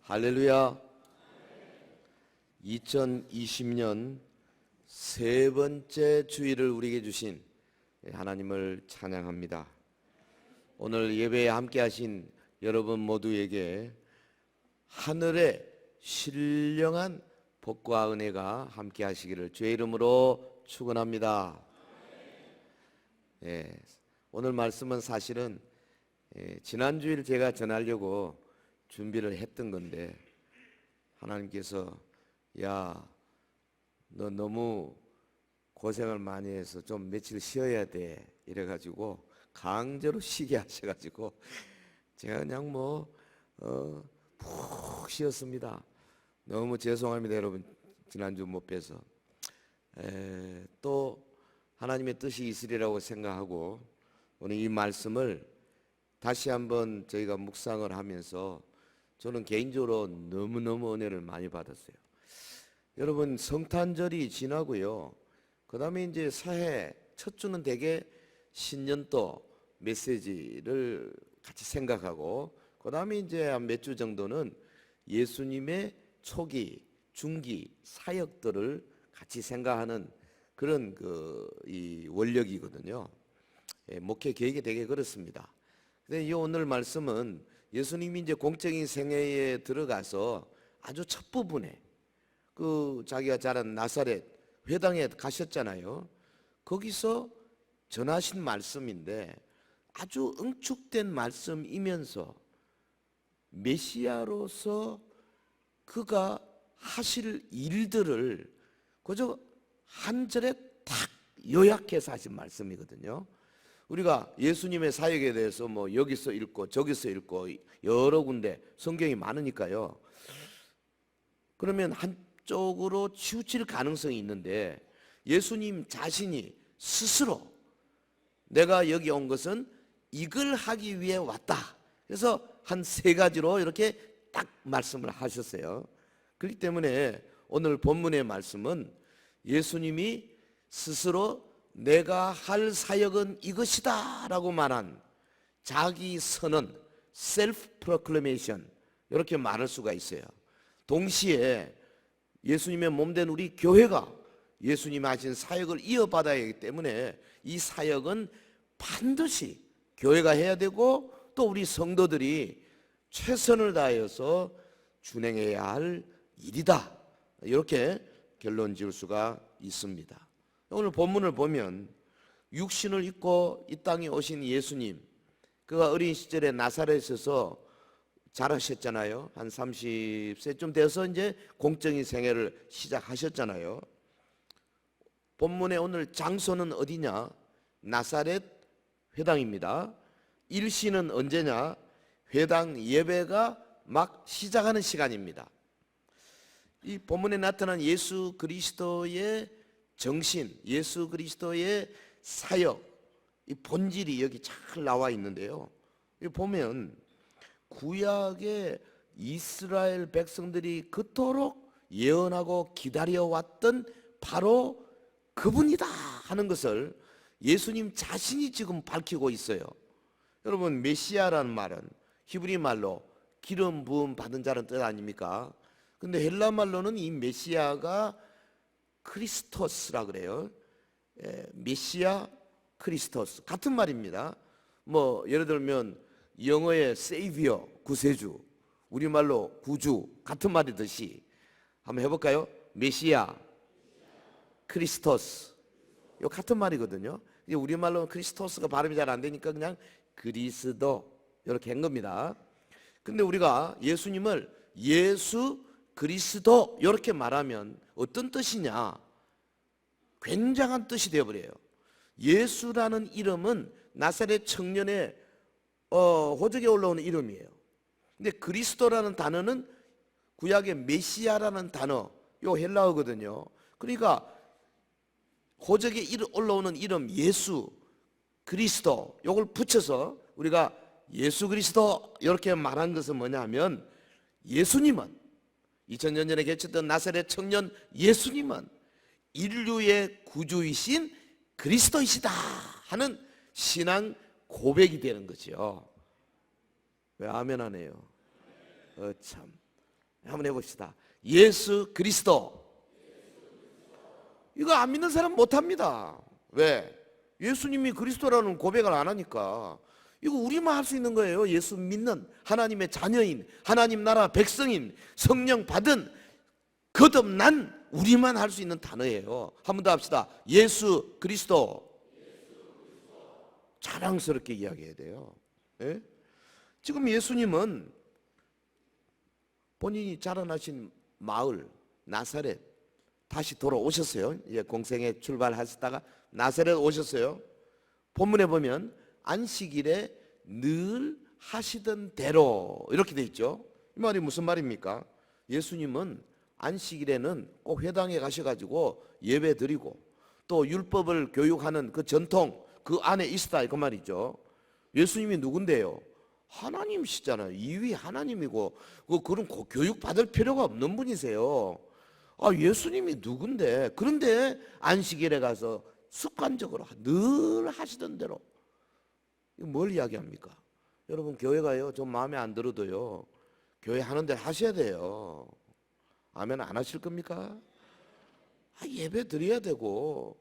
할렐루야. 2020년 세 번째 주일을 우리에게 주신 하나님을 찬양합니다. 오늘 예배에 함께 하신 여러분 모두에게 하늘의 신령한 복과 은혜가 함께 하시기를 주의 이름으로 축원합니다. 오늘 말씀은 사실은 지난 주일 제가 전하려고 준비를 했던 건데 하나님께서 야, 너 너무 고생을 많이 해서 좀 며칠 쉬어야 돼 이래가지고 강제로 쉬게 하셔가지고 제가 그냥 푹 쉬었습니다. 너무 죄송합니다 여러분, 지난주 못 뵈서. 또 하나님의 뜻이 있으리라고 생각하고 오늘 이 말씀을 다시 한번 저희가 묵상을 하면서 저는 개인적으로 너무너무 은혜를 많이 받았어요. 여러분, 성탄절이 지나고요, 그 다음에 이제 새해 첫 주는 대개 신년도 메시지를 같이 생각하고, 그 다음에 이제 한 몇 주 정도는 예수님의 초기, 중기 사역들을 같이 생각하는 그런 이 원력이거든요. 목회 계획이 되게 그렇습니다. 근데 이 오늘 말씀은 예수님이 이제 공적인 생애에 들어가서 아주 첫 부분에 자기가 자란 나사렛 회당에 가셨잖아요. 거기서 전하신 말씀인데 아주 응축된 말씀이면서 메시아로서 그가 하실 일들을 그저 한 절에 탁 요약해서 하신 말씀이거든요. 우리가 예수님의 사역에 대해서 여기서 읽고 저기서 읽고 여러 군데 성경이 많으니까요, 그러면 한쪽으로 치우칠 가능성이 있는데 예수님 자신이 스스로 내가 여기 온 것은 이걸 하기 위해 왔다, 그래서 한 세 가지로 이렇게 딱 말씀을 하셨어요. 그렇기 때문에 오늘 본문의 말씀은 예수님이 스스로 내가 할 사역은 이것이다 라고 말한 자기 선언, 셀프 프로클레이션, 이렇게 말할 수가 있어요. 동시에 예수님의 몸된 우리 교회가 예수님이 하신 사역을 이어받아야 하기 때문에 이 사역은 반드시 교회가 해야 되고 또 우리 성도들이 최선을 다하여서 준행해야 할 일이다, 이렇게 결론 지을 수가 있습니다. 오늘 본문을 보면 육신을 입고 이 땅에 오신 예수님, 그가 어린 시절에 나사렛에서 자라셨잖아요. 한 30세쯤 돼서 이제 공적인 생애를 시작하셨잖아요. 본문의 오늘 장소는 어디냐? 나사렛 회당입니다. 일시는 언제냐? 회당 예배가 막 시작하는 시간입니다. 이 본문에 나타난 예수 그리스도의 정신, 예수 그리스도의 사역, 이 본질이 여기 잘 나와 있는데요, 여기 보면 구약의 이스라엘 백성들이 그토록 예언하고 기다려왔던 바로 그분이다 하는 것을 예수님 자신이 지금 밝히고 있어요. 여러분, 메시아라는 말은 히브리 말로 기름 부음 받은 자는 뜻 아닙니까? 근데 헬라 말로는 이 메시아가 크리스토스라 그래요. 메시아, 크리스토스 같은 말입니다. 예를 들면 영어의 세이비어, 구세주, 우리말로 구주 같은 말이듯이 한번 해볼까요? 메시아, 크리스토스, 이 같은 말이거든요. 이제 우리말로 크리스토스가 발음이 잘 안 되니까 그냥 그리스도 이렇게 한 겁니다. 근데 우리가 예수님을 예수 그리스도 이렇게 말하면 어떤 뜻이냐? 굉장한 뜻이 되어버려요. 예수라는 이름은 나사렛 청년의 호적에 올라오는 이름이에요. 근데 그리스도라는 단어는 구약의 메시아라는 단어, 요 헬라어거든요. 그러니까 호적에 올라오는 이름 예수 그리스도, 요걸 붙여서 우리가 예수 그리스도 이렇게 말한 것은 뭐냐 하면, 예수님은 2000년 전에 개척된 나사렛 청년 예수님은 인류의 구주이신 그리스도이시다 하는 신앙 고백이 되는 거죠. 왜 아멘 안 해요? 참 한번 해봅시다. 예수 그리스도. 이거 안 믿는 사람 못합니다. 왜? 예수님이 그리스도라는 고백을 안 하니까. 이거 우리만 할 수 있는 거예요. 예수 믿는 하나님의 자녀인, 하나님 나라 백성인, 성령 받은 거듭난 우리만 할 수 있는 단어예요. 한 번 더 합시다. 예수 그리스도. 자랑스럽게 이야기해야 돼요. 예? 지금 예수님은 본인이 자라나신 마을 나사렛 다시 돌아오셨어요. 이제 공생에 출발하셨다가 나사렛 오셨어요. 본문에 보면 안식일에 늘 하시던 대로 이렇게 돼 있죠. 이 말이 무슨 말입니까? 예수님은 안식일에는 꼭 회당에 가셔가지고 예배 드리고 또 율법을 교육하는 그 전통 그 안에 있었다 그 말이죠. 예수님이 누군데요? 하나님이시잖아요. 이위 하나님이고 그런 교육 받을 필요가 없는 분이세요. 예수님이 누군데? 그런데 안식일에 가서 습관적으로 늘 하시던 대로. 이거 뭘 이야기합니까? 여러분 교회 가요. 좀 마음에 안 들어도요. 교회 하는 대로 하셔야 돼요. 아멘 안 하실 겁니까? 예배 드려야 되고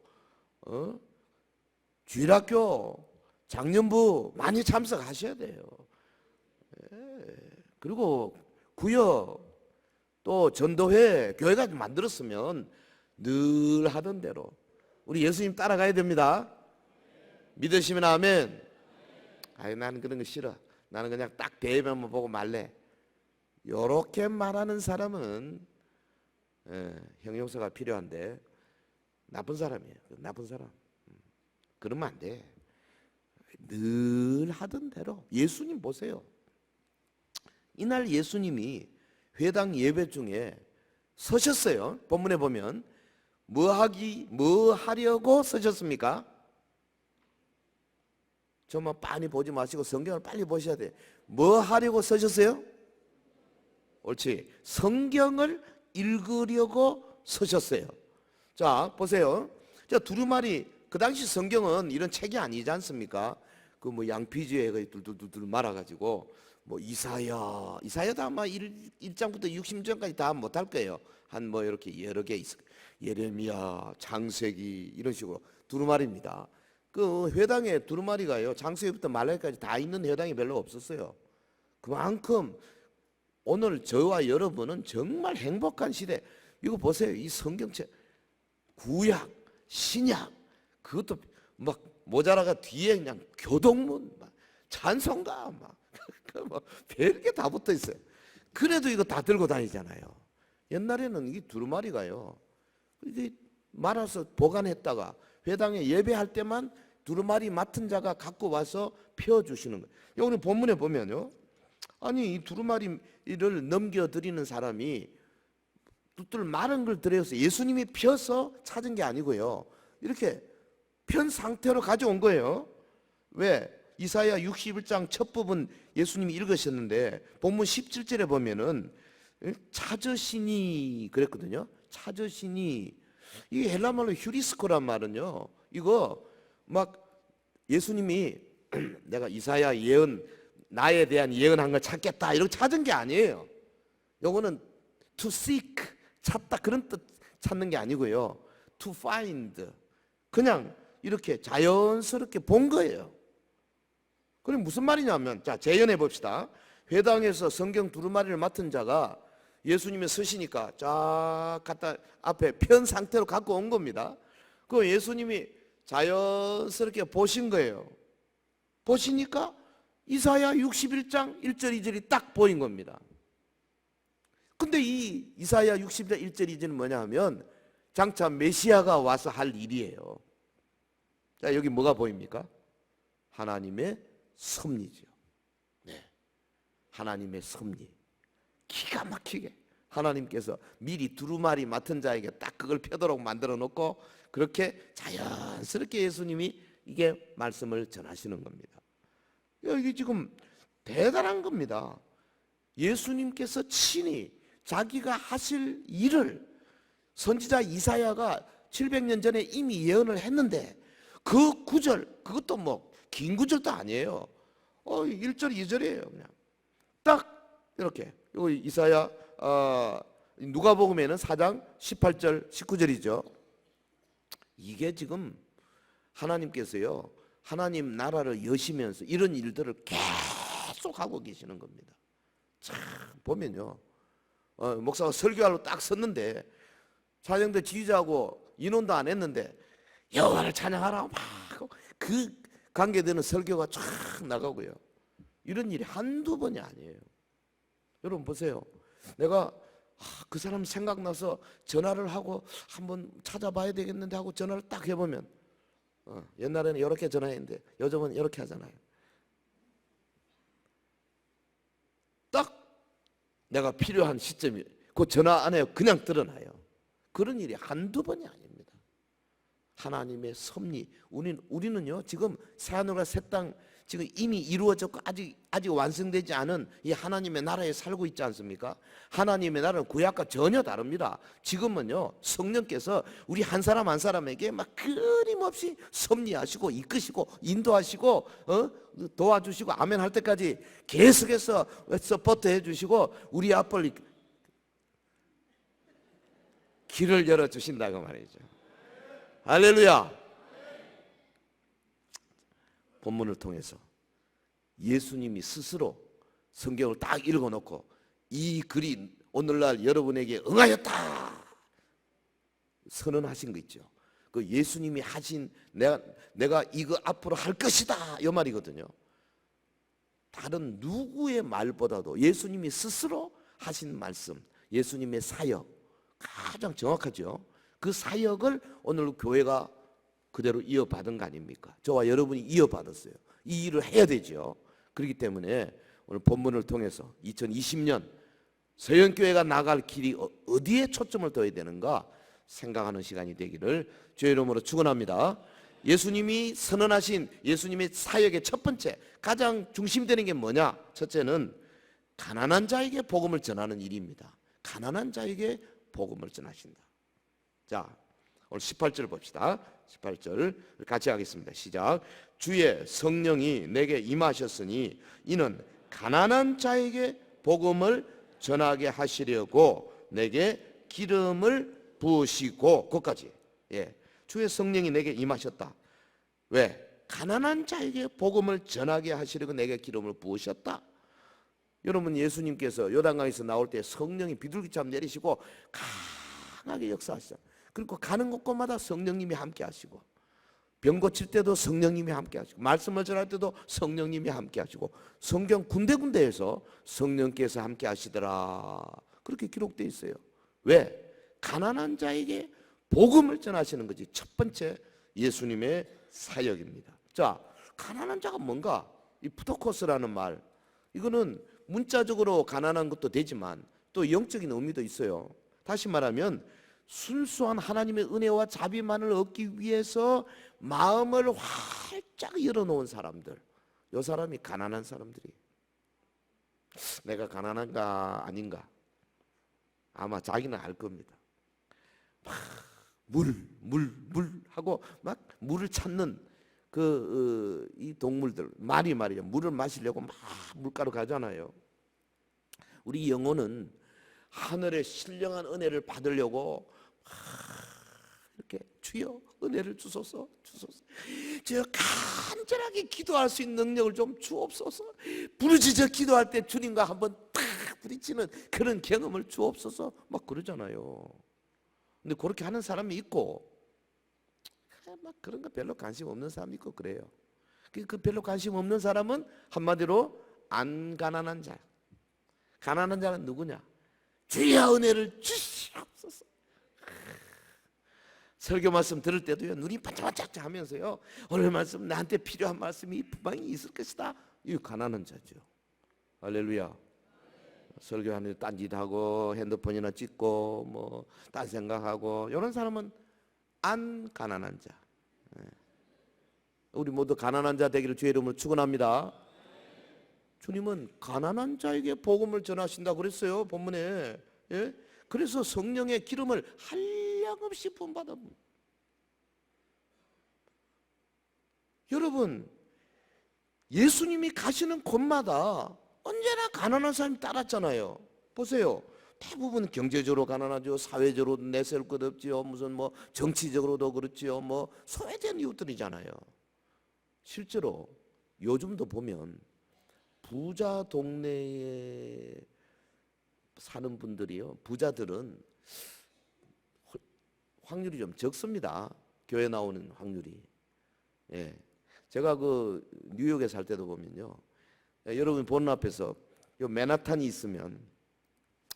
주일학교 장년부 많이 참석하셔야 돼요. 그리고 구역 또 전도회 교회가 만들었으면 늘 하던 대로 우리 예수님 따라가야 됩니다. 믿으시면 아멘. 나는 그런 거 싫어. 나는 그냥 딱 대회만 보고 말래. 요렇게 말하는 사람은 형용사가 필요한데 나쁜 사람이에요. 나쁜 사람. 그러면 안 돼. 늘 하던 대로. 예수님 보세요. 이날 예수님이 회당 예배 중에 서셨어요. 본문에 보면 뭐 하려고 서셨습니까? 정말 빤히 보지 마시고 성경을 빨리 보셔야 돼. 뭐 하려고 서셨어요? 옳지. 성경을 읽으려고 서셨어요. 자, 보세요. 자, 두루마리 그 당시 성경은 이런 책이 아니지 않습니까? 그 뭐 양피지에 둘둘둘 말아가지고 뭐 이사야도 아마 1장부터 60장까지 다 못할 거예요. 한 뭐 이렇게 여러 개 있어. 예레미야, 창세기 이런 식으로 두루마리입니다. 그 회당에 두루마리가요. 창세기부터 말라기까지 다 있는 회당이 별로 없었어요. 그만큼 오늘 저와 여러분은 정말 행복한 시대. 이거 보세요. 이 성경책 구약, 신약 그것도 막 모자라가 뒤에 그냥 교동문, 막 찬송가 막 뭐 별게 다 붙어 있어요. 그래도 이거 다 들고 다니잖아요. 옛날에는 이 두루마리가요. 이게 말아서 보관했다가 회당에 예배할 때만 두루마리 맡은 자가 갖고 와서 펴주시는 거예요. 오늘 본문에 보면요. 아니 이 두루마리를 넘겨드리는 사람이 뚜뚫 마른 걸 들여서 예수님이 펴서 찾은 게 아니고요. 이렇게 편 상태로 가져온 거예요. 왜? 이사야 61장 첫 부분 예수님이 읽으셨는데 본문 17절에 보면은 찾으시니 그랬거든요. 찾으시니 이 헬라말로 휴리스코란 말은요. 이거 막 예수님이 내가 이사야 예언 나에 대한 예언한 걸 찾겠다 이렇게 찾은 게 아니에요. 요거는 to seek 찾다 그런 뜻 찾는 게 아니고요. to find 그냥 이렇게 자연스럽게 본 거예요. 그럼 무슨 말이냐면 자 재연해 봅시다. 회당에서 성경 두루마리를 맡은 자가 예수님이 서시니까 쫙 갖다 앞에 편 상태로 갖고 온 겁니다. 그 예수님이 자연스럽게 보신 거예요. 보시니까 이사야 61장 1절 2절이 딱 보인 겁니다. 근데 이 이사야 60장 1절 2절은 뭐냐 하면 장차 메시아가 와서 할 일이에요. 자 여기 뭐가 보입니까? 하나님의 섭리죠. 네, 하나님의 섭리. 기가 막히게 하나님께서 미리 두루마리 맡은 자에게 딱 그걸 펴도록 만들어 놓고 그렇게 자연스럽게 예수님이 이게 말씀을 전하시는 겁니다. 이게 지금 대단한 겁니다. 예수님께서 친히 자기가 하실 일을 선지자 이사야가 700년 전에 이미 예언을 했는데 그 구절 그것도 뭐 긴 구절도 아니에요. 1절 2절이에요. 그냥 딱 이렇게 이사야 누가복음에는 4장 18절 19절이죠. 이게 지금 하나님께서요, 하나님 나라를 여시면서 이런 일들을 계속 하고 계시는 겁니다. 참 보면요, 목사가 설교하러 딱 섰는데 찬양대 지휘자하고 인원도 안 했는데 여호와를 찬양하라고 막 그 관계되는 설교가 쫙 나가고요. 이런 일이 한두 번이 아니에요. 여러분 보세요. 내가 그 사람 생각나서 전화를 하고 한번 찾아봐야 되겠는데 하고 전화를 딱 해보면 옛날에는 이렇게 전화했는데 요즘은 이렇게 하잖아요. 딱 내가 필요한 시점이 그 전화 안에 그냥 드러나요. 그런 일이 한두 번이 아닙니다. 하나님의 섭리, 우리는요 지금 새하늘과 새 땅 지금 이미 이루어졌고 아직 완성되지 않은 이 하나님의 나라에 살고 있지 않습니까? 하나님의 나라는 구약과 전혀 다릅니다. 지금은요 성령께서 우리 한 사람 한 사람에게 막 끊임없이 섭리하시고 이끄시고 인도하시고 도와주시고 아멘 할 때까지 계속해서 서포트 해주시고 우리 앞을 길을 열어주신다고 말이죠. 할렐루야. 본문을 통해서 예수님이 스스로 성경을 딱 읽어놓고 이 글이 오늘날 여러분에게 응하였다 선언하신 거 있죠. 그 예수님이 하신 내가 이거 앞으로 할 것이다 이 말이거든요. 다른 누구의 말보다도 예수님이 스스로 하신 말씀, 예수님의 사역 가장 정확하죠. 그 사역을 오늘 교회가 그대로 이어받은 거 아닙니까? 저와 여러분이 이어받았어요. 이 일을 해야 되죠. 그렇기 때문에 오늘 본문을 통해서 2020년 서영교회가 나갈 길이 어디에 초점을 둬야 되는가 생각하는 시간이 되기를 주의 이름으로 축원합니다. 예수님이 선언하신 예수님의 사역의 첫 번째 가장 중심되는 게 뭐냐? 첫째는 가난한 자에게 복음을 전하는 일입니다. 가난한 자에게 복음을 전하신다. 자, 오늘 18절 봅시다. 18절 같이 하겠습니다. 시작. 주의 성령이 내게 임하셨으니 이는 가난한 자에게 복음을 전하게 하시려고 내게 기름을 부으시고 거기까지. 주의 성령이 내게 임하셨다. 왜? 가난한 자에게 복음을 전하게 하시려고 내게 기름을 부으셨다. 여러분 예수님께서 요단강에서 나올 때 성령이 비둘기처럼 내리시고 강하게 역사하시죠. 그리고 가는 곳곳마다 성령님이 함께 하시고 병 고칠 때도 성령님이 함께 하시고 말씀을 전할 때도 성령님이 함께 하시고 성경 군데군데에서 성령께서 함께 하시더라 그렇게 기록되어 있어요. 왜? 가난한 자에게 복음을 전하시는 거지. 첫 번째 예수님의 사역입니다. 자, 가난한 자가 뭔가? 이 푸도코스라는 말, 이거는 문자적으로 가난한 것도 되지만 또 영적인 의미도 있어요. 다시 말하면 순수한 하나님의 은혜와 자비만을 얻기 위해서 마음을 활짝 열어놓은 사람들, 이 사람이 가난한 사람들이. 내가 가난한가 아닌가 아마 자기는 알 겁니다. 막 물 하고 막 물을 찾는 이 동물들, 말이죠. 물을 마시려고 막 물가로 가잖아요. 우리 영혼은 하늘의 신령한 은혜를 받으려고 이렇게 주여 은혜를 주소서 저 간절하게 기도할 수 있는 능력을 좀 주옵소서. 부르짖어 기도할 때 주님과 한번 탁 부딪히는 그런 경험을 주옵소서 막 그러잖아요. 근데 그렇게 하는 사람이 있고 막 그런 거 별로 관심 없는 사람이 있고 그래요. 그 별로 관심 없는 사람은 한마디로 안 가난한 자. 가난한 자는 누구냐? 주여 은혜를 주시옵소서. 설교 말씀 들을 때도요 눈이 반짝반짝 하면서요 오늘 말씀 나한테 필요한 말씀이 분명히 있을 것이다. 이 가난한 자죠. 할렐루야. 설교하는 딴짓하고 핸드폰이나 찍고 뭐 딴 생각하고 이런 사람은 안 가난한 자. 우리 모두 가난한 자 되기를 주의 이름으로 축원합니다. 주님은 가난한 자에게 복음을 전하신다고 그랬어요 본문에. 그래서 성령의 기름을 한량없이 부음받아. 여러분 예수님이 가시는 곳마다 언제나 가난한 사람이 따랐잖아요. 보세요. 대부분 경제적으로 가난하죠. 사회적으로 내세울 것 없지요. 무슨 뭐 정치적으로도 그렇지요. 뭐 소외된 이웃들이잖아요. 실제로 요즘도 보면 부자 동네에 사는 분들이요, 부자들은 확률이 좀 적습니다. 교회 나오는 확률이. 예, 제가 그 뉴욕에 살 때도 보면요, 여러분 보는 앞에서 요 맨하탄이 있으면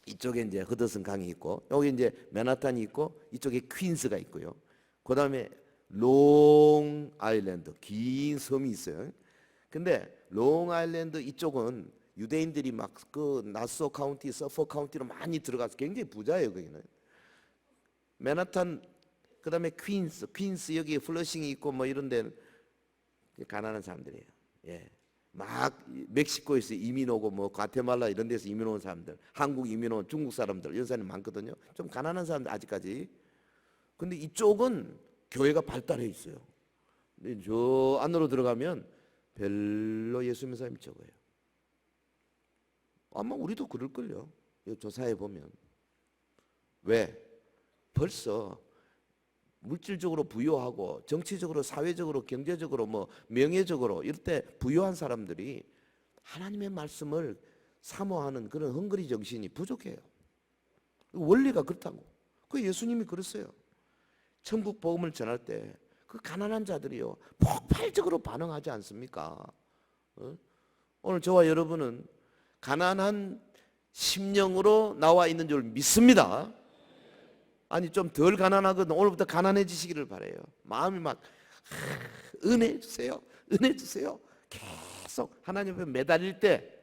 이쪽에 이제 허드슨 강이 있고, 여기 이제 맨하탄이 있고, 이쪽에 퀸스가 있고요. 그 다음에 롱 아일랜드, 긴 섬이 있어요. 근데 롱 아일랜드 이쪽은 유대인들이 막 그 나소 카운티, 서퍼 카운티로 많이 들어가서 굉장히 부자예요. 거기는 맨하탄, 그 다음에 퀸스 여기 플러싱이 있고 뭐 이런 데는 가난한 사람들이에요. 예. 막 멕시코에서 이민 오고 뭐 과테말라 이런 데서 이민 온 사람들, 한국 이민 온 중국 사람들, 이런 사람이 많거든요. 좀 가난한 사람들 아직까지. 근데 이쪽은 교회가 발달해 있어요. 근데 저 안으로 들어가면 별로 예수 믿는 사람이 적어요. 아마 우리도 그럴걸요. 조사해 보면. 왜? 벌써 물질적으로 부유하고 정치적으로, 사회적으로, 경제적으로, 뭐 명예적으로 이럴 때 부유한 사람들이 하나님의 말씀을 사모하는 그런 헝그리 정신이 부족해요. 원리가 그렇다고. 그 예수님이 그랬어요. 천국 복음을 전할 때 그 가난한 자들이요, 폭발적으로 반응하지 않습니까? 오늘 저와 여러분은 가난한 심령으로 나와 있는 줄 믿습니다. 아니 좀 덜 가난하거든. 오늘부터 가난해지시기를 바래요. 마음이 막 은혜 주세요, 은혜 주세요. 계속 하나님 앞에 매달릴 때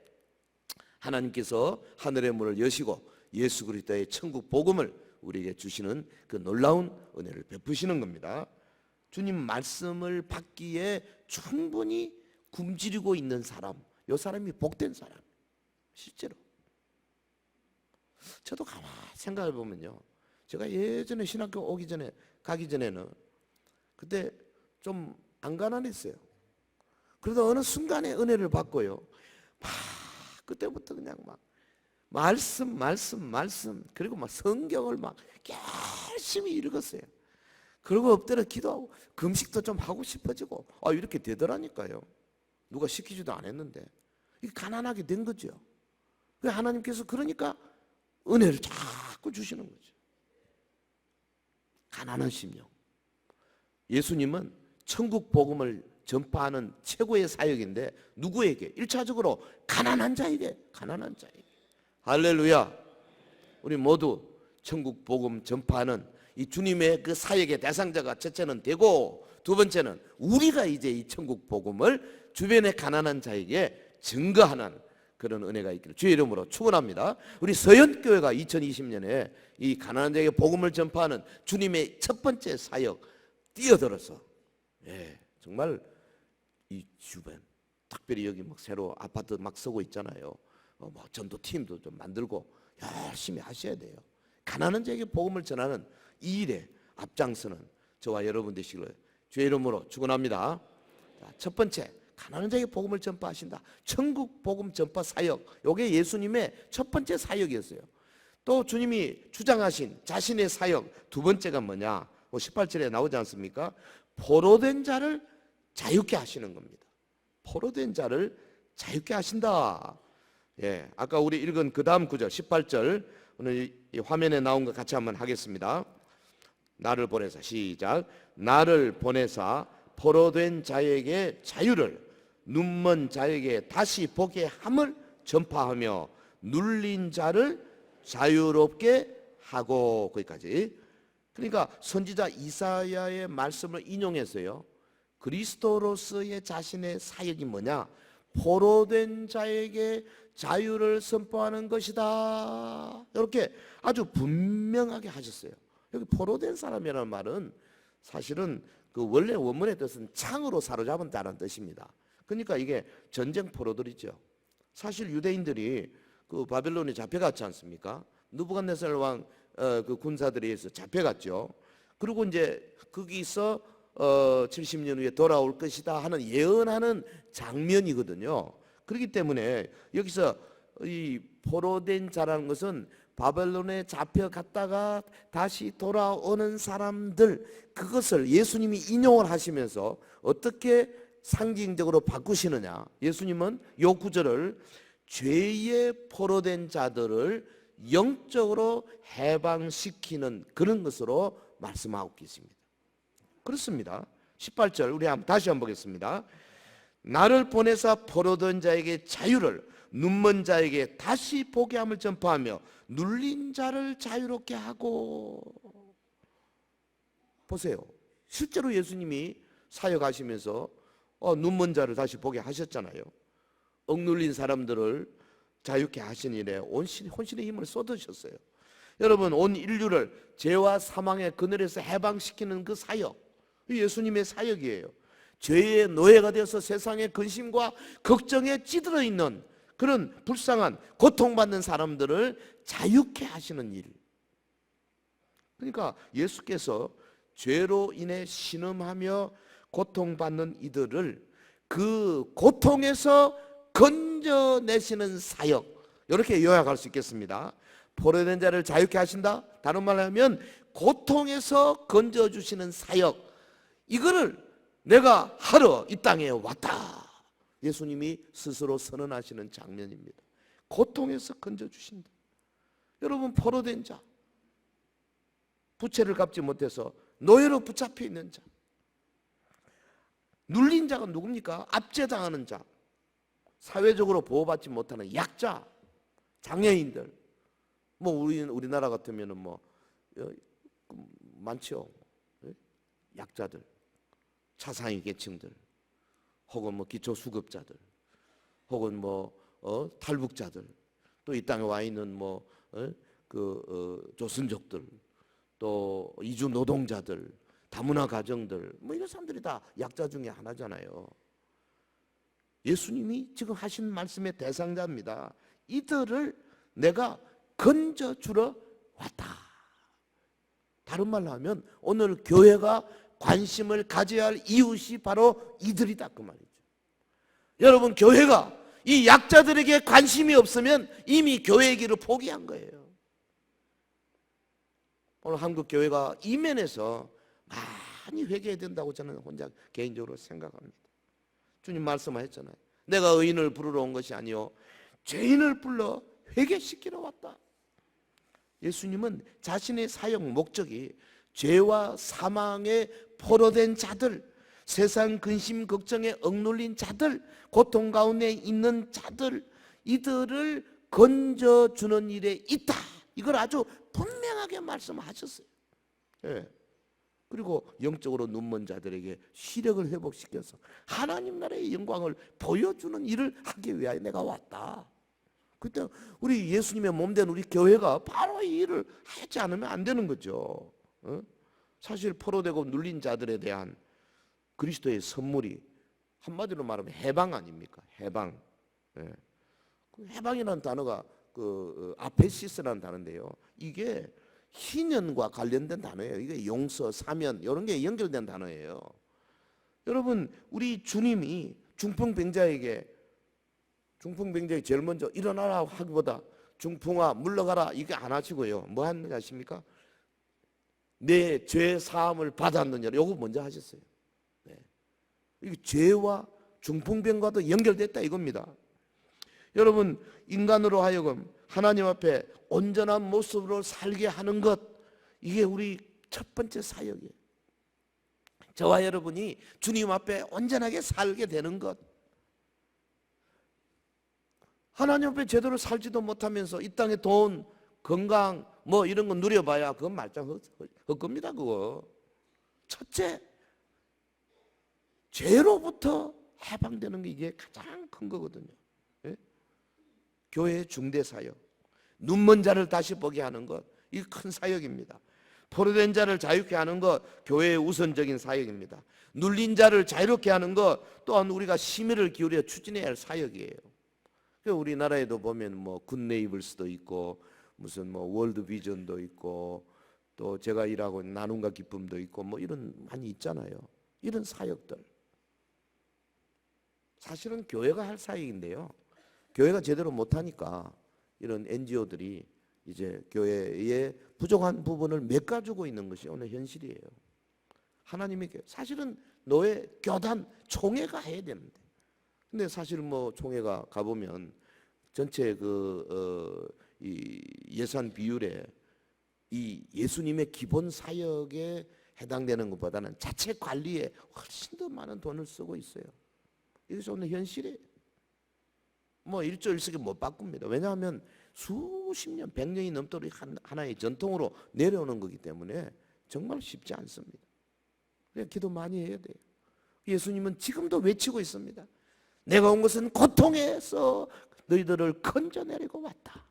하나님께서 하늘의 문을 여시고 예수 그리스도의 천국 복음을 우리에게 주시는 그 놀라운 은혜를 베푸시는 겁니다. 주님 말씀을 받기에 충분히 굶주리고 있는 사람, 이 사람이 복된 사람. 실제로 저도 가만히 생각해 보면요, 제가 예전에 신학교 가기 전에는 그때 좀 안 가난했어요. 그러다 어느 순간에 은혜를 받고요, 막 그때부터 그냥 막 말씀 그리고 막 성경을 막 열심히 읽었어요. 그리고 엎드려 기도하고 금식도 좀 하고 싶어지고, 이렇게 되더라니까요. 누가 시키지도 않았는데 이게 가난하게 된 거죠. 하나님께서 그러니까 은혜를 자꾸 주시는 거죠. 가난한 심령. 예수님은 천국 복음을 전파하는 최고의 사역인데 누구에게? 1차적으로 가난한 자에게. 할렐루야. 우리 모두 천국 복음 전파하는 이 주님의 그 사역의 대상자가 첫째는 되고, 두 번째는 우리가 이제 이 천국 복음을 주변의 가난한 자에게 증거하는 그런 은혜가 있기를 주의 이름으로 축원합니다. 우리 서현교회가 2020년에 이 가난한 자에게 복음을 전파하는 주님의 첫 번째 사역 뛰어들어서, 정말 이 주변, 특별히 여기 막 새로 아파트 막 서고 있잖아요. 뭐 전도팀도 좀 만들고 열심히 하셔야 돼요. 가난한 자에게 복음을 전하는 이 일에 앞장서는 저와 여러분 되시기를 주의 이름으로 축원합니다. 첫 번째, 가난한 자에게 복음을 전파하신다. 천국 복음 전파 사역, 이게 예수님의 첫 번째 사역이었어요. 또 주님이 주장하신 자신의 사역 두 번째가 뭐냐? 18절에 나오지 않습니까? 포로된 자를 자유케 하시는 겁니다. 포로된 자를 자유케 하신다. 아까 우리 읽은 그 다음 구절 18절, 오늘 이 화면에 나온 것 같이 한번 하겠습니다. 나를 보내사, 시작. 나를 보내사 포로된 자에게 자유를, 눈먼 자에게 다시 보게 함을 전파하며 눌린 자를 자유롭게 하고, 거기까지. 그러니까 선지자 이사야의 말씀을 인용해서요, 그리스도로서의 자신의 사역이 뭐냐? 포로된 자에게 자유를 선포하는 것이다. 이렇게 아주 분명하게 하셨어요. 여기 포로된 사람이라는 말은 사실은 그 원래 원문의 뜻은 창으로 사로잡은 자라는 뜻입니다. 그러니까 이게 전쟁 포로들이죠. 사실 유대인들이 그 바벨론에 잡혀갔지 않습니까? 느부갓네살 왕 그 군사들에 의해서 잡혀갔죠. 그리고 이제 거기서 70년 후에 돌아올 것이다 하는 예언하는 장면이거든요. 그렇기 때문에 여기서 이 포로된 자라는 것은 바벨론에 잡혀갔다가 다시 돌아오는 사람들, 그것을 예수님이 인용을 하시면서 어떻게 상징적으로 바꾸시느냐. 예수님은 요 구절을 죄에 포로된 자들을 영적으로 해방시키는 그런 것으로 말씀하고 계십니다. 그렇습니다. 18절 우리 다시 한번 보겠습니다. 나를 보내사 포로된 자에게 자유를, 눈먼 자에게 다시 보게 함을 전파하며 눌린 자를 자유롭게 하고. 보세요. 실제로 예수님이 사역하시면서 눈먼 자를 다시 보게 하셨잖아요. 억눌린 사람들을 자유케 하신 일에 혼신의 힘을 쏟으셨어요. 여러분, 온 인류를 죄와 사망의 그늘에서 해방시키는 그 사역, 예수님의 사역이에요. 죄의 노예가 되어서 세상의 근심과 걱정에 찌들어 있는 그런 불쌍한 고통받는 사람들을 자유케 하시는 일. 그러니까 예수께서 죄로 인해 신음하며 고통받는 이들을 그 고통에서 건져내시는 사역, 이렇게 요약할 수 있겠습니다. 포로된 자를 자유케 하신다. 다른 말로 하면 고통에서 건져주시는 사역, 이거를 내가 하러 이 땅에 왔다. 예수님이 스스로 선언하시는 장면입니다. 고통에서 건져주신다. 여러분, 포로된 자, 부채를 갚지 못해서 노예로 붙잡혀 있는 자, 눌린 자가 누굽니까? 압제당하는 자, 사회적으로 보호받지 못하는 약자, 장애인들. 뭐 우리나라 같으면은 뭐 많죠. 약자들, 차상위 계층들, 혹은 뭐 기초수급자들, 혹은 뭐 탈북자들, 또 이 땅에 와 있는 조선족들, 또 이주 노동자들, 다문화 가정들, 뭐 이런 사람들이 다 약자 중에 하나잖아요. 예수님이 지금 하신 말씀의 대상자입니다. 이들을 내가 건져주러 왔다. 다른 말로 하면 오늘 교회가 관심을 가져야 할 이웃이 바로 이들이다, 그 말이죠. 여러분, 교회가 이 약자들에게 관심이 없으면 이미 교회의 길을 포기한 거예요. 오늘 한국 교회가 이 면에서 많이 회개해야 된다고 저는 혼자 개인적으로 생각합니다. 주님 말씀하셨잖아요. 내가 의인을 부르러 온 것이 아니요 죄인을 불러 회개시키러 왔다. 예수님은 자신의 사역 목적이 죄와 사망에 포로된 자들, 세상 근심 걱정에 억눌린 자들, 고통 가운데 있는 자들, 이들을 건져주는 일에 있다. 이걸 아주 분명하게 말씀하셨어요. 예. 그리고 영적으로 눈먼 자들에게 시력을 회복시켜서 하나님 나라의 영광을 보여주는 일을 하기 위하여 내가 왔다. 그때 우리 예수님의 몸된 우리 교회가 바로 이 일을 하지 않으면 안 되는 거죠. 사실 포로되고 눌린 자들에 대한 그리스도의 선물이 한마디로 말하면 해방 아닙니까? 해방. 그 해방이라는 단어가 아페시스라는 단어인데요. 이게 희년과 관련된 단어예요. 이게 용서, 사면 이런 게 연결된 단어예요. 여러분, 우리 주님이 중풍병자에게 제일 먼저 일어나라 하기보다 중풍아 물러가라 이게 안 하시고요. 뭐 하는 거 아십니까? 내 죄 사함을 받았느냐, 요거 먼저 하셨어요. 네. 이게 죄와 중풍병과도 연결됐다 이겁니다. 여러분, 인간으로 하여금 하나님 앞에 온전한 모습으로 살게 하는 것, 이게 우리 첫 번째 사역이에요. 저와 여러분이 주님 앞에 온전하게 살게 되는 것. 하나님 앞에 제대로 살지도 못하면서 이 땅에 돈, 건강 뭐 이런 거 누려봐야 그건 말짱 헛겁니다. 그거 첫째, 죄로부터 해방되는 게 이게 가장 큰 거거든요. 예? 교회의 중대 사역, 눈먼 자를 다시 보게 하는 것, 이 큰 사역입니다. 포로된 자를 자유케 하는 것, 교회의 우선적인 사역입니다. 눌린 자를 자유롭게 하는 것 또한 우리가 심혈을 기울여 추진해야 할 사역이에요. 우리나라에도 보면 뭐 굿네이블스도 있고 무슨 뭐 월드 비전도 있고 또 제가 일하고 있는 나눔과 기쁨도 있고 뭐 이런 많이 있잖아요. 이런 사역들 사실은 교회가 할 사역인데요. 교회가 제대로 못하니까 이런 NGO들이 이제 교회의 부족한 부분을 메꿔주고 있는 것이 오늘 현실이에요. 하나님의 교회, 사실은 노예, 교단, 총회가 해야 되는데, 근데 사실 뭐 총회가 가보면 전체 이 예산 비율에 이 예수님의 기본 사역에 해당되는 것보다는 자체 관리에 훨씬 더 많은 돈을 쓰고 있어요. 이것이 오늘 현실이에요. 뭐 1조 1석에 못 바꿉니다. 왜냐하면 수십 년, 100년이 넘도록 하나의 전통으로 내려오는 거기 때문에 정말 쉽지 않습니다. 그냥 기도 많이 해야 돼요. 예수님은 지금도 외치고 있습니다. 내가 온 것은 고통에서 너희들을 건져내리고 왔다.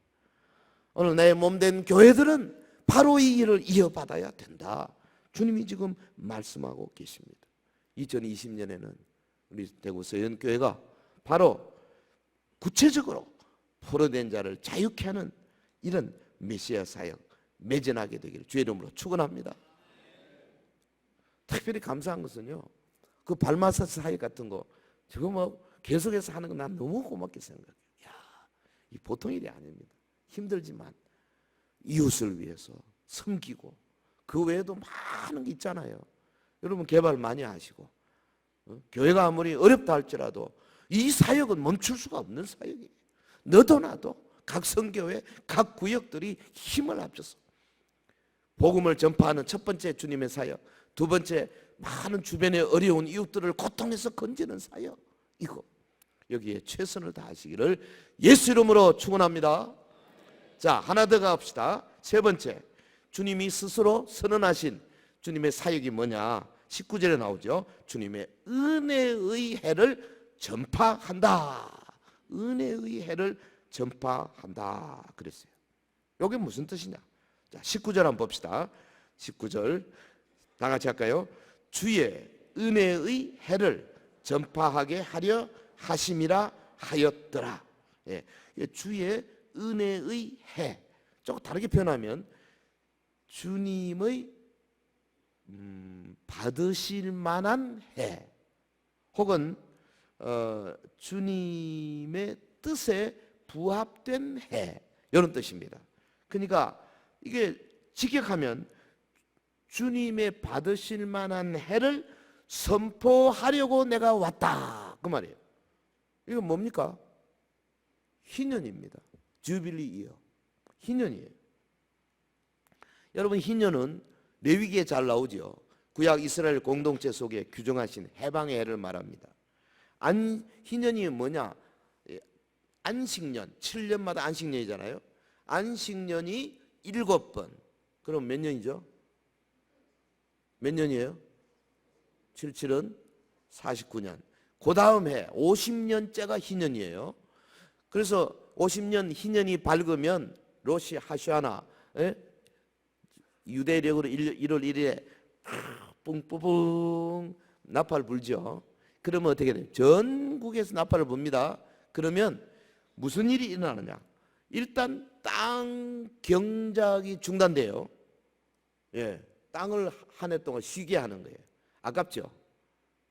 오늘 나의 몸된 교회들은 바로 이 일을 이어받아야 된다. 주님이 지금 말씀하고 계십니다. 2020년에는 우리 대구 서연교회가 바로 구체적으로 포로된 자를 자유케 하는 이런 메시아 사역 매진하게 되기를 주의 이름으로 축원합니다. 특별히 감사한 것은요, 그 발마사 사역 같은 거 저거 뭐 계속해서 하는 건 난 너무 고맙게 생각해요. 이 보통 일이 아닙니다. 힘들지만 이웃을 위해서 섬기고 그 외에도 많은 게 있잖아요. 여러분 개발 많이 하시고 교회가 아무리 어렵다 할지라도 이 사역은 멈출 수가 없는 사역이에요. 너도 나도 각 성교회 각 구역들이 힘을 합쳐서 복음을 전파하는 첫 번째 주님의 사역, 두 번째 많은 주변의 어려운 이웃들을 고통에서 건지는 사역, 이거 여기에 최선을 다하시기를 예수 이름으로 축원합니다. 자, 하나 더 가봅시다. 세 번째, 주님이 스스로 선언하신 주님의 사역이 뭐냐? 19절에 나오죠. 주님의 은혜의 해를 전파한다. 은혜의 해를 전파한다 그랬어요. 이게 무슨 뜻이냐? 자, 19절 한번 봅시다. 19절 다 같이 할까요? 주의 은혜의 해를 전파하게 하려 하심이라 하였더라. 예, 주의 은혜의 해, 조금 다르게 표현하면 주님의 받으실 만한 해, 혹은 주님의 뜻에 부합된 해, 이런 뜻입니다. 그러니까 이게 직역하면 주님의 받으실 만한 해를 선포하려고 내가 왔다, 그 말이에요. 이건 뭡니까? 희년입니다. 주빌리 이어, 희년이에요. 여러분, 희년은 레위기에 잘 나오죠. 구약 이스라엘 공동체 속에 규정하신 해방의 해를 말합니다. 희년이 뭐냐? 안식년, 7년마다 안식년이잖아요. 안식년이 7번. 그럼 몇 년이죠? 몇 년이에요? 77은 49년. 그 다음 해 50년째가 희년이에요. 그래서 50년 희년이 밝으면 로시 하샤나, 유대력으로 1월 1일에 뿡뿡뿡 나팔 불죠. 그러면 어떻게 돼요? 전국에서 나팔을 붑니다. 그러면 무슨 일이 일어나느냐? 일단 땅 경작이 중단돼요. 예, 땅을 한 해 동안 쉬게 하는 거예요. 아깝죠?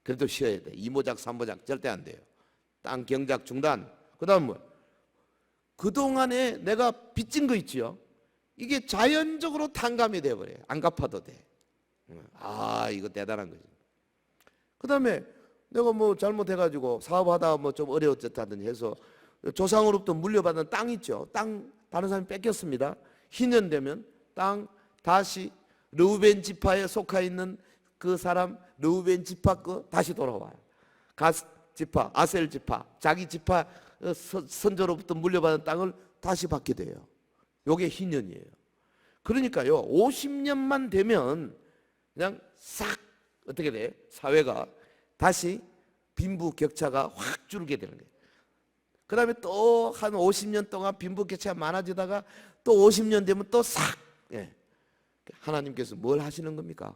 그래도 쉬어야 돼. 2모작 3모작 절대 안 돼요. 땅 경작 중단. 그 다음 뭐? 그동안에 내가 빚진 거 있지요? 이게 자연적으로 탕감이 돼버려요. 안 갚아도 돼. 아, 이거 대단한 거지. 그 다음에 내가 뭐 잘못해가지고 사업하다 뭐 좀 어려웠다든지 해서 조상으로부터 물려받은 땅 있죠? 땅 다른 사람이 뺏겼습니다. 희년 되면 땅 다시 르우벤 지파에 속하 있는 그 사람, 르우벤 지파 거 다시 돌아와요. 갓 지파, 아셀 지파, 자기 지파 선조로부터 물려받은 땅을 다시 받게 돼요. 요게 희년이에요. 그러니까요, 50년만 되면 그냥 싹 어떻게 돼? 사회가 다시 빈부격차가 확 줄게 되는 거예요. 그 다음에 또 한 50년 동안 빈부격차가 많아지다가 또 50년 되면 또 싹. 예. 하나님께서 뭘 하시는 겁니까?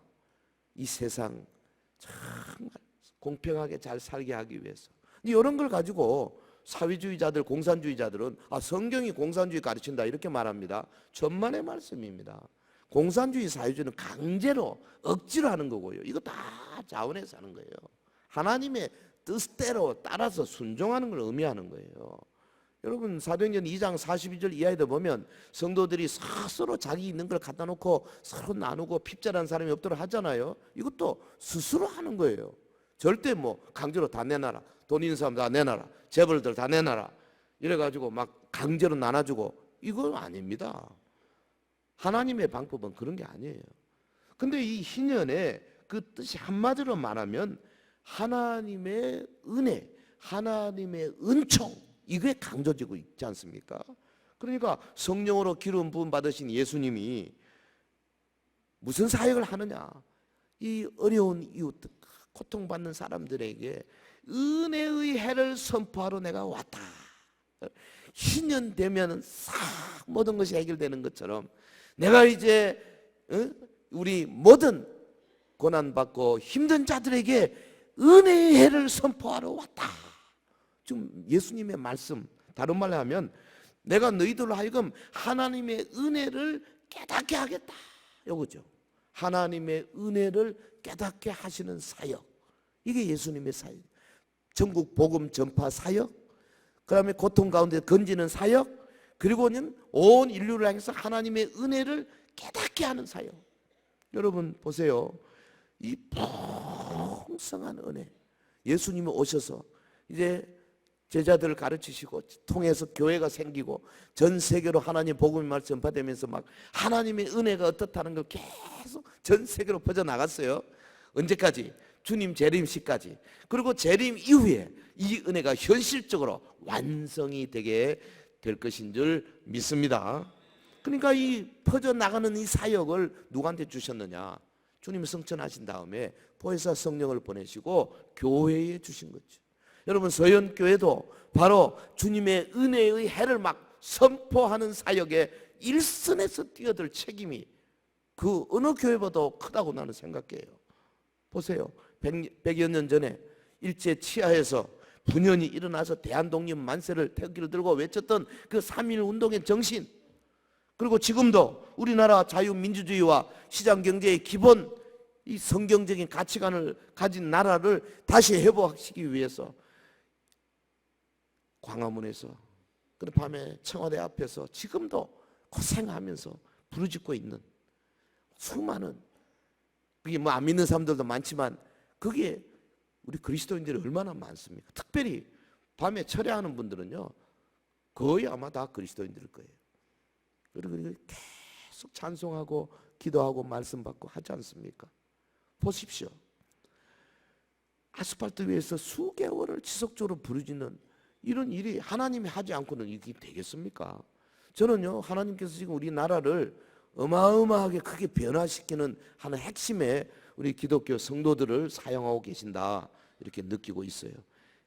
이 세상 정말 공평하게 잘 살게 하기 위해서. 이런 걸 가지고 사회주의자들, 공산주의자들은 성경이 공산주의 가르친다 이렇게 말합니다. 천만의 말씀입니다. 공산주의 사회주의는 강제로 억지로 하는 거고요. 이거 다 자원해서 하는 거예요. 하나님의 뜻대로 따라서 순종하는 걸 의미하는 거예요. 여러분 사도행전 2장 42절 이하에도 보면 성도들이 스스로 자기 있는 걸 갖다 놓고 서로 나누고 핍절한 사람이 없도록 하잖아요. 이것도 스스로 하는 거예요. 절대 뭐 강제로 다 내놔라, 돈 있는 사람 다 내놔라, 재벌들 다 내놔라 이래가지고 막 강제로 나눠주고 이건 아닙니다. 하나님의 방법은 그런 게 아니에요. 근데 이 희년의 그 뜻이 한마디로 말하면 하나님의 은혜, 하나님의 은총, 이게 강조되고 있지 않습니까? 그러니까 성령으로 기름 부음 받으신 예수님이 무슨 사역을 하느냐? 이 어려운 이웃, 고통받는 사람들에게 은혜의 해를 선포하러 내가 왔다. 희년 되면 싹 모든 것이 해결되는 것처럼 내가 이제 우리 모든 고난받고 힘든 자들에게 은혜의 해를 선포하러 왔다. 지금 예수님의 말씀, 다른 말로 하면 내가 너희들로 하여금 하나님의 은혜를 깨닫게 하겠다, 이거죠. 하나님의 은혜를 깨닫게 하시는 사역, 이게 예수님의 사역. 전국 복음 전파 사역, 그 다음에 고통 가운데 건지는 사역, 그리고는 온 인류를 향해서 하나님의 은혜를 깨닫게 하는 사역. 여러분 보세요, 이 풍성한 은혜, 예수님이 오셔서 이제 제자들을 가르치시고 통해서 교회가 생기고 전 세계로 하나님 복음의 말씀 전파되면서 막 하나님의 은혜가 어떻다는 걸 계속 전 세계로 퍼져나갔어요. 언제까지? 주님 재림시까지. 그리고 재림 이후에 이 은혜가 현실적으로 완성이 되게 될 것인 줄 믿습니다. 그러니까 이 퍼져나가는 이 사역을 누구한테 주셨느냐? 주님이 성천하신 다음에 보혜사 성령을 보내시고 교회에 주신 거죠. 여러분 서연교회도 바로 주님의 은혜의 해를 막 선포하는 사역에 일선에서 뛰어들 책임이 그 어느 교회보다 크다고 나는 생각해요. 보세요, 100여 년 전에 일제 치하에서 분연이 일어나서 대한독립 만세를 태극기를 들고 외쳤던 그 3.1 운동의 정신, 그리고 지금도 우리나라 자유민주주의와 시장경제의 기본 이 성경적인 가치관을 가진 나라를 다시 회복시키기 위해서 광화문에서 그 밤에 청와대 앞에서 지금도 고생하면서 부르짖고 있는 수많은, 그게 뭐 안 믿는 사람들도 많지만 그게 우리 그리스도인들이 얼마나 많습니까? 특별히 밤에 철야하는 분들은요 거의 아마 다 그리스도인들일 거예요. 그리고 계속 찬송하고 기도하고 말씀 받고 하지 않습니까? 보십시오, 아스팔트 위에서 수개월을 지속적으로 부르짖는 이런 일이 하나님이 하지 않고는 이게 되겠습니까? 저는요 하나님께서 지금 우리나라를 어마어마하게 크게 변화시키는 하는 핵심에 우리 기독교 성도들을 사용하고 계신다, 이렇게 느끼고 있어요.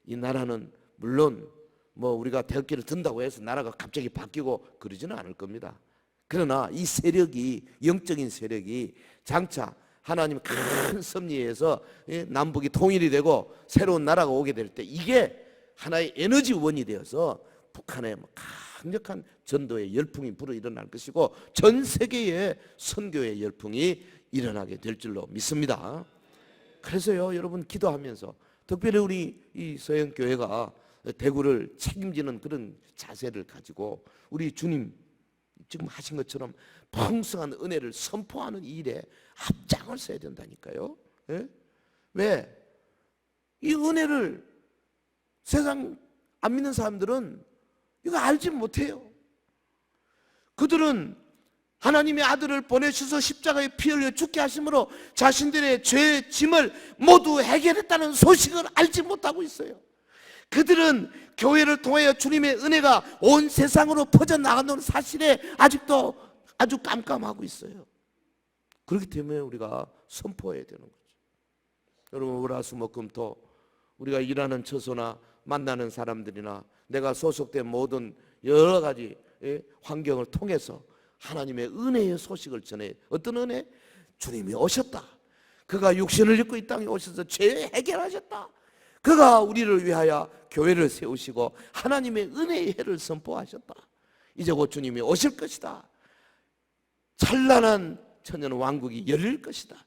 이 나라는 물론 뭐 우리가 태극기를 든다고 해서 나라가 갑자기 바뀌고 그러지는 않을 겁니다. 그러나 이 세력이, 영적인 세력이 장차 하나님 큰 섭리에서 남북이 통일이 되고 새로운 나라가 오게 될 때 이게 하나의 에너지원이 되어서 북한에 강력한 전도의 열풍이 불어일어날 것이고 전 세계에 선교의 열풍이 일어나게 될 줄로 믿습니다. 그래서요 여러분 기도하면서 특별히 우리 이 서영교회가 대구를 책임지는 그런 자세를 가지고 우리 주님 지금 하신 것처럼 풍성한 은혜를 선포하는 일에 앞장을 서야 된다니까요. 예? 왜? 이 은혜를 세상 안 믿는 사람들은 이거 알지 못해요. 그들은 하나님의 아들을 보내셔서 십자가에 피 흘려 죽게 하심으로 자신들의 죄의 짐을 모두 해결했다는 소식을 알지 못하고 있어요. 그들은 교회를 통하여 주님의 은혜가 온 세상으로 퍼져나가는 사실에 아직도 아주 깜깜하고 있어요. 그렇기 때문에 우리가 선포해야 되는 거죠. 여러분 월화수목금토 우리가 일하는 처소나 만나는 사람들이나 내가 소속된 모든 여러 가지 환경을 통해서 하나님의 은혜의 소식을 전해. 어떤 은혜? 주님이 오셨다. 그가 육신을 입고 이 땅에 오셔서 죄 해결하셨다. 그가 우리를 위하여 교회를 세우시고 하나님의 은혜의 해를 선포하셨다. 이제 곧 주님이 오실 것이다. 찬란한 천년 왕국이 열릴 것이다.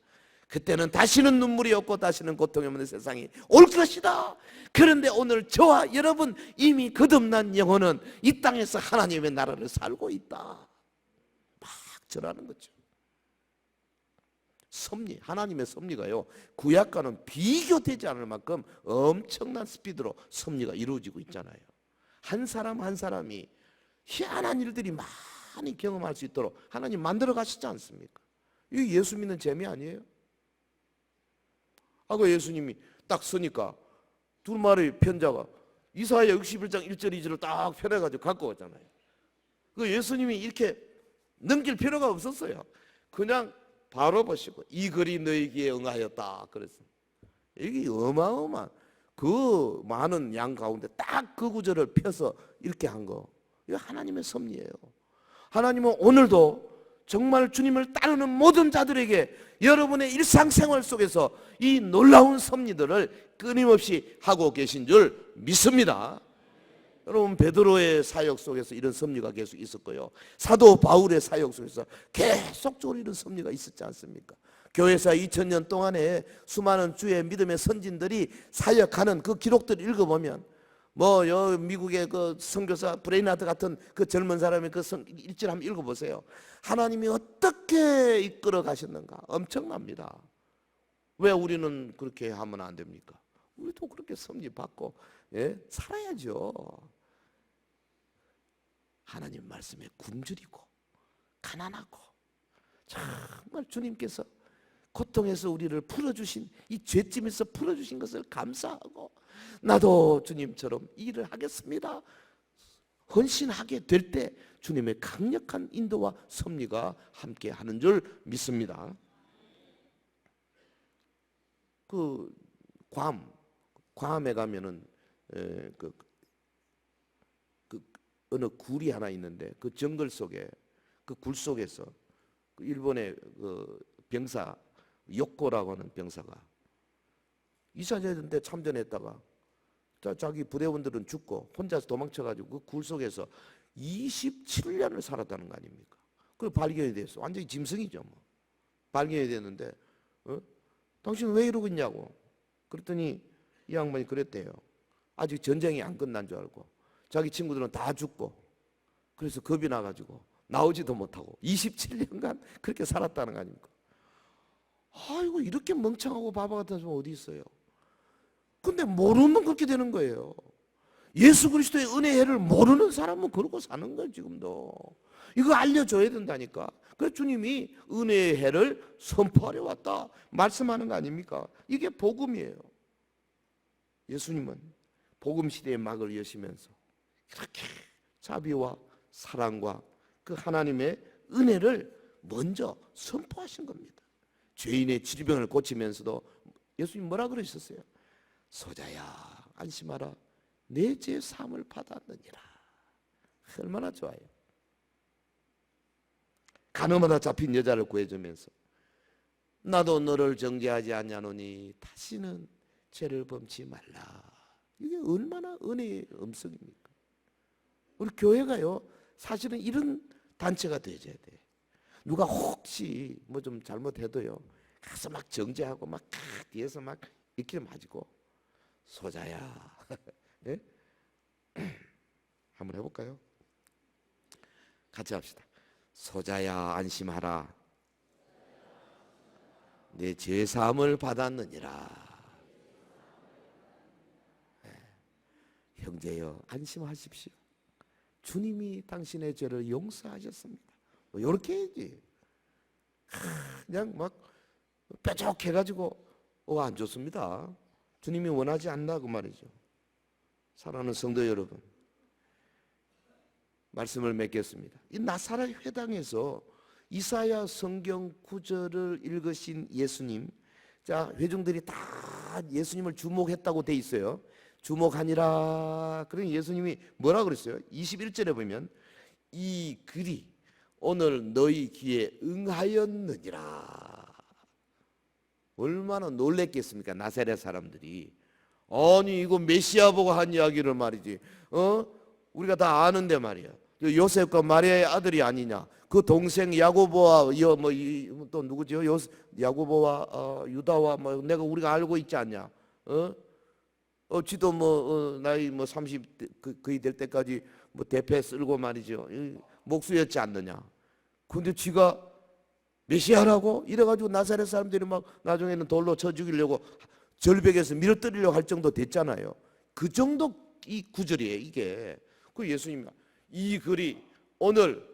그때는 다시는 눈물이 없고 다시는 고통이 없는 세상이 올 것이다. 그런데 오늘 저와 여러분 이미 거듭난 영혼은 이 땅에서 하나님의 나라를 살고 있다. 막 전하는 거죠. 섭리, 하나님의 섭리가요, 구약과는 비교되지 않을 만큼 엄청난 스피드로 섭리가 이루어지고 있잖아요. 한 사람 한 사람이 희한한 일들이 많이 경험할 수 있도록 하나님 만들어 가시지 않습니까? 이게 예수 믿는 재미 아니에요? 아까 예수님이 딱 서니까 두 마리의 편자가 이사야 61장 1절 2절을 딱 펴내가지고 갖고 왔잖아요. 그 예수님이 이렇게 넘길 필요가 없었어요. 그냥 바로 보시고 이 글이 너희에게 응하였다 그랬어요. 이게 어마어마한 그 많은 양 가운데 딱 그 구절을 펴서 이렇게 한 거, 이거 하나님의 섭리예요. 하나님은 오늘도 정말 주님을 따르는 모든 자들에게 여러분의 일상생활 속에서 이 놀라운 섭리들을 끊임없이 하고 계신 줄 믿습니다. 여러분 베드로의 사역 속에서 이런 섭리가 계속 있었고요, 사도 바울의 사역 속에서 계속적으로 이런 섭리가 있었지 않습니까? 교회사 2000년 동안에 수많은 주의 믿음의 선진들이 사역하는 그 기록들을 읽어보면 미국의 그 선교사 브레이나드 같은 그 젊은 사람의 그 일지를 한번 읽어보세요. 하나님이 어떻게 이끌어 가셨는가 엄청납니다. 왜 우리는 그렇게 하면 안 됩니까? 우리도 그렇게 섭리 받고 살아야죠. 하나님 말씀에 굶주리고 가난하고 정말 주님께서 고통에서 우리를 풀어주신 이 죄짐에서 풀어주신 것을 감사하고 나도 주님처럼 일을 하겠습니다 헌신하게 될 때 주님의 강력한 인도와 섭리가 함께 하는 줄 믿습니다. 그 괌에 가면은 어느 굴이 하나 있는데 그 정글 속에 그 굴 속에서 그 일본의 그 병사 요코라고 하는 병사가 이사제인데 참전했다가 자기 부대원들은 죽고 혼자서 도망쳐가지고 그 굴 속에서 27년을 살았다는 거 아닙니까? 그걸 발견이 됐어. 완전히 짐승이죠. 발견이 됐는데 당신 왜 이러고 있냐고 그랬더니 이 양반이 그랬대요. 아직 전쟁이 안 끝난 줄 알고 자기 친구들은 다 죽고 그래서 겁이 나가지고 나오지도 못하고 27년간 그렇게 살았다는 거 아닙니까? 아이고 이렇게 멍청하고 바보 같은 사람 어디 있어요? 근데 모르면 그렇게 되는 거예요. 예수 그리스도의 은혜를 모르는 사람은 그러고 사는 거예요. 지금도 이거 알려줘야 된다니까. 그래서 주님이 은혜의 해를 선포하려 왔다 말씀하는 거 아닙니까? 이게 복음이에요. 예수님은 복음 시대의 막을 여시면서 이렇게 자비와 사랑과 그 하나님의 은혜를 먼저 선포하신 겁니다. 죄인의 질병을 고치면서도 예수님 뭐라 그러셨어요? 소자야 안심하라 내 죄 사함을 받았느니라. 얼마나 좋아요. 가늠하다 잡힌 여자를 구해주면서 나도 너를 정죄하지 아니하노니 다시는 죄를 범치 말라. 이게 얼마나 은혜의 음성입니까? 우리 교회가요 사실은 이런 단체가 되어야 돼. 누가 혹시 뭐 좀 잘못해도요 가서 막 정죄하고 막 뒤에서 막 이렇게 맞고 소자야 네? 한번 해볼까요? 같이 합시다. 소자야 안심하라 내 죄사함을 받았느니라. 형제여 안심하십시오. 주님이 당신의 죄를 용서하셨습니다. 이렇게 해야지. 그냥 막 뾰족해가지고 안 좋습니다. 주님이 원하지 않나 그 말이죠. 사랑하는 성도 여러분, 말씀을 맺겠습니다. 이 나사렛 회당에서 이사야 성경 구절을 읽으신 예수님, 자 회중들이 다 예수님을 주목했다고 돼 있어요. 주목하니라. 그러니 예수님이 뭐라 그랬어요? 21절에 보면 이 글이 오늘 너희 귀에 응하였느니라. 얼마나 놀랬겠습니까? 나사렛 사람들이. 아니 이거 메시아 보고 한 이야기를 말이지. 우리가 다 아는데 말이야. 요셉과 마리아의 아들이 아니냐. 그 동생 야고보와 또 누구죠? 야고보와 유다와 뭐 내가 우리가 알고 있지 않냐? 지도 나이 30 거의 될 때까지 대패 쓸고 말이죠. 목수였지 않느냐? 근데 지가 메시아라고 이래가지고 나사렛 사람들이 막 나중에는 돌로 쳐 죽이려고 절벽에서 밀어뜨리려고 할 정도 됐잖아요. 그 정도 이 구절이에요 이게. 그 예수님 이 글이 오늘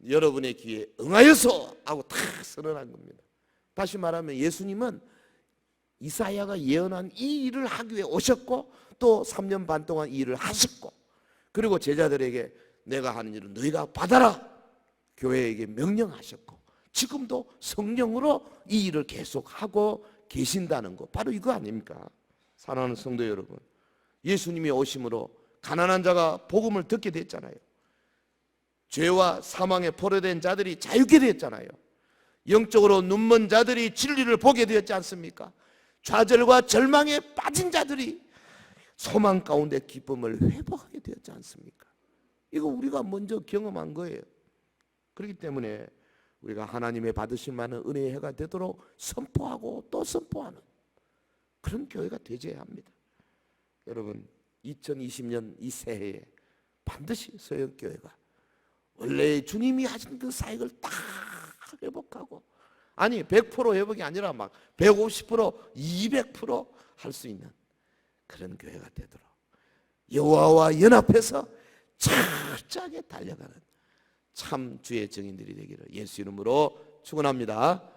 여러분의 귀에 응하여서 하고 탁 선언한 겁니다. 다시 말하면 예수님은 이사야가 예언한 이 일을 하기 위해 오셨고 또 3년 반 동안 이 일을 하셨고 그리고 제자들에게 내가 하는 일을 너희가 받아라 교회에게 명령하셨고 지금도 성령으로 이 일을 계속하고 계신다는 거 바로 이거 아닙니까? 사랑하는 성도 여러분, 예수님이 오심으로 가난한 자가 복음을 듣게 됐잖아요. 죄와 사망에 포로된 자들이 자유케 되었잖아요. 영적으로 눈먼 자들이 진리를 보게 되었지 않습니까? 좌절과 절망에 빠진 자들이 소망 가운데 기쁨을 회복하게 되었지 않습니까? 이거 우리가 먼저 경험한 거예요. 그렇기 때문에 우리가 하나님의 받으실 만한 은혜의 해가 되도록 선포하고 또 선포하는 그런 교회가 되어야 합니다. 여러분 2020년 이 새해에 반드시 서영교회가 원래 주님이 하신 그 사역을 다 회복하고 아니 100% 회복이 아니라 막 150% 200% 할 수 있는 그런 교회가 되도록 여호와와 연합해서 철저하게 달려가는 참 주의 증인들이 되기를 예수 이름으로 축원합니다.